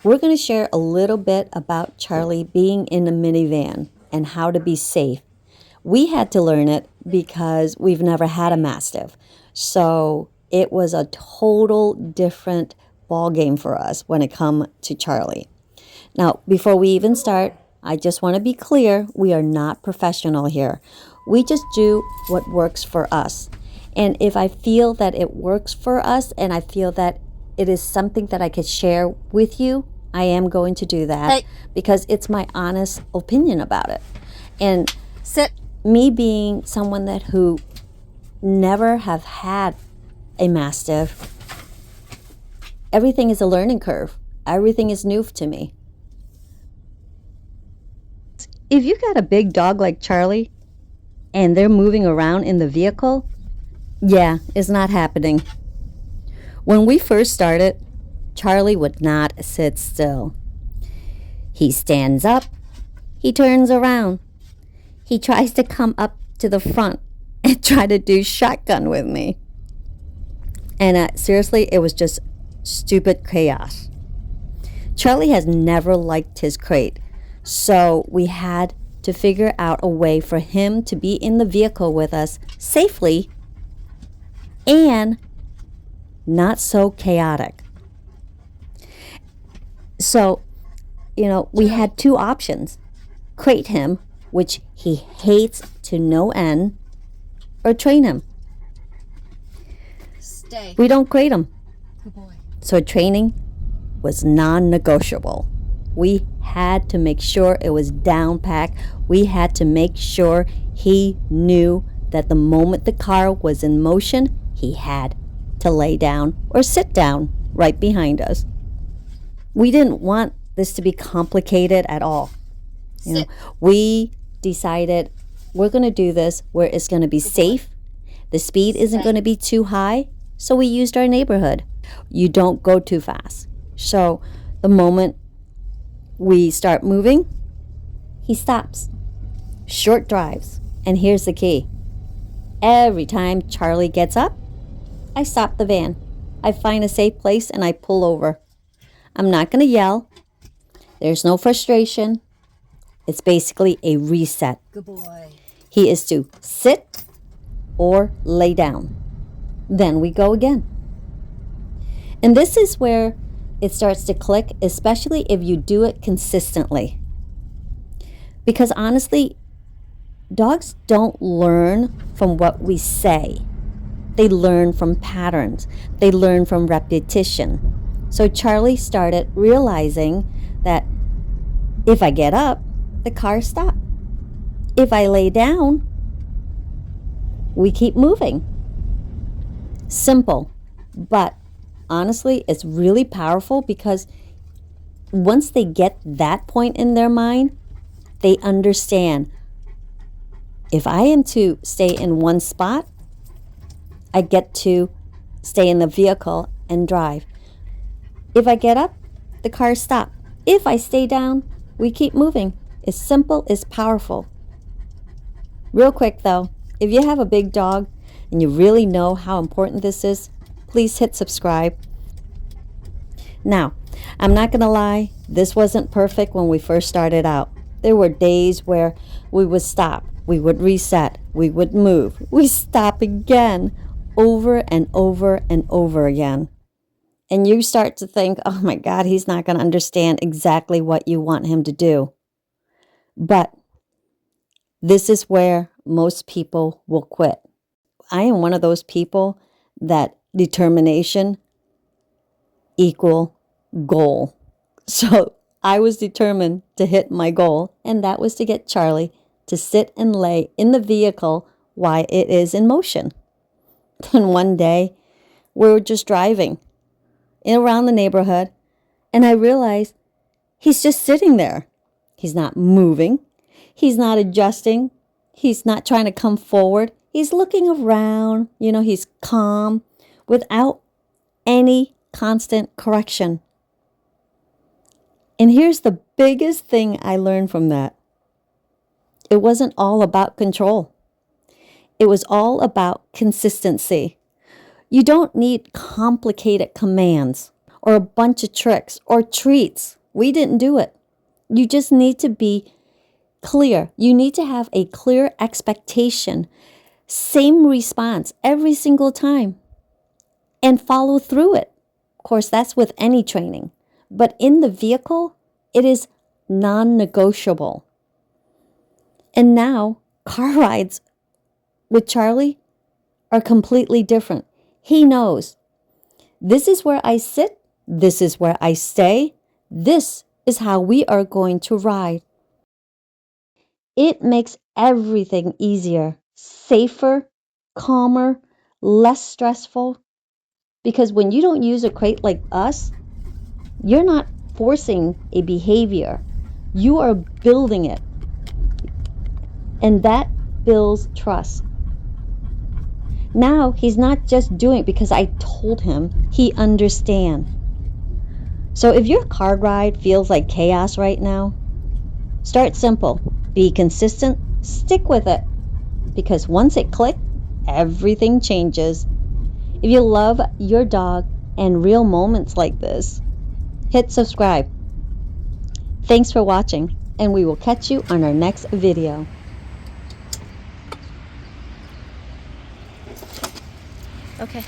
We're going to share a little bit about Charlie being in a minivan and how to be safe. We had to learn it because we've never had a Mastiff. So it was a total different ball game for us when it come to Charlie. Now, before we even start, I just want to be clear, we are not professional here. We just do what works for us. And if I feel that it works for us and I feel that it is something that I could share with you, I am going to do that because it's my honest opinion about it. And me being someone who never have had a Mastiff, everything is a learning curve. Everything is new to me. If you got a big dog like Charlie and they're moving around in the vehicle, yeah, it's not happening. When we first started, Charlie would not sit still. He stands up, he turns around, he tries to come up to the front and try to do shotgun with me. And seriously, it was just stupid chaos. Charlie has never liked his crate, so we had to figure out a way for him to be in the vehicle with us safely and not so chaotic. So, we had two options. Crate him, which he hates to no end, or train him. Stay. We don't crate him. Good boy. So training was non-negotiable. We had to make sure it was down packed. We had to make sure he knew that the moment the car was in motion, he had to lay down or sit down right behind us. We didn't want this to be complicated at all. We decided we're going to do this where it's going to be safe. The speed isn't going to be too high, so we used our neighborhood. You don't go too fast. So the moment we start moving, he stops. Short drives. And here's the key. Every time Charlie gets up, I stop the van. I find a safe place and I pull over. I'm not going to yell. There's no frustration. It's basically a reset. Good boy. He is to sit or lay down. Then we go again. And this is where it starts to click, especially if you do it consistently. Because honestly, dogs don't learn from what we say. They learn from patterns. They learn from repetition. So Charlie started realizing that if I get up, the car stops. If I lay down, we keep moving. Simple, but honestly, it's really powerful because once they get that point in their mind, they understand if I am to stay in one spot, I get to stay in the vehicle and drive. If I get up, the car stops. If I stay down, we keep moving. It's simple, it's powerful. Real quick though, if you have a big dog and you really know how important this is, please hit subscribe. Now, I'm not going to lie, this wasn't perfect when we first started out. There were days where we would stop, we would reset, we would move, we stop again, over and over and over again. And you start to think, oh my God, he's not going to understand exactly what you want him to do. But this is where most people will quit. I am one of those people that determination equal goal. So I was determined to hit my goal, and that was to get Charlie to sit and lay in the vehicle while it is in motion. And one day, we were just driving around the neighborhood, and I realized he's just sitting there. He's not moving. He's not adjusting. He's not trying to come forward. He's looking around. He's calm without any constant correction. And here's the biggest thing I learned from that. It wasn't all about control. It was all about consistency. You don't need complicated commands or a bunch of tricks or treats. We didn't do it. You just need to be clear. You need to have a clear expectation. Same response every single time. And follow through it. Of course, that's with any training. But in the vehicle, it is non-negotiable. And now, car rides with Charlie are completely different. He knows, this is where I sit, this is where I stay, this is how we are going to ride. It makes everything easier, safer, calmer, less stressful. Because when you don't use a crate like us, you're not forcing a behavior. You are building it. And that builds trust. Now he's not just doing it because I told him. He understands. So if your car ride feels like chaos right now, start simple. Be consistent. Stick with it. Because once it clicks, everything changes. If you love your dog and real moments like this, hit subscribe. Thanks for watching, and we will catch you on our next video. Okay.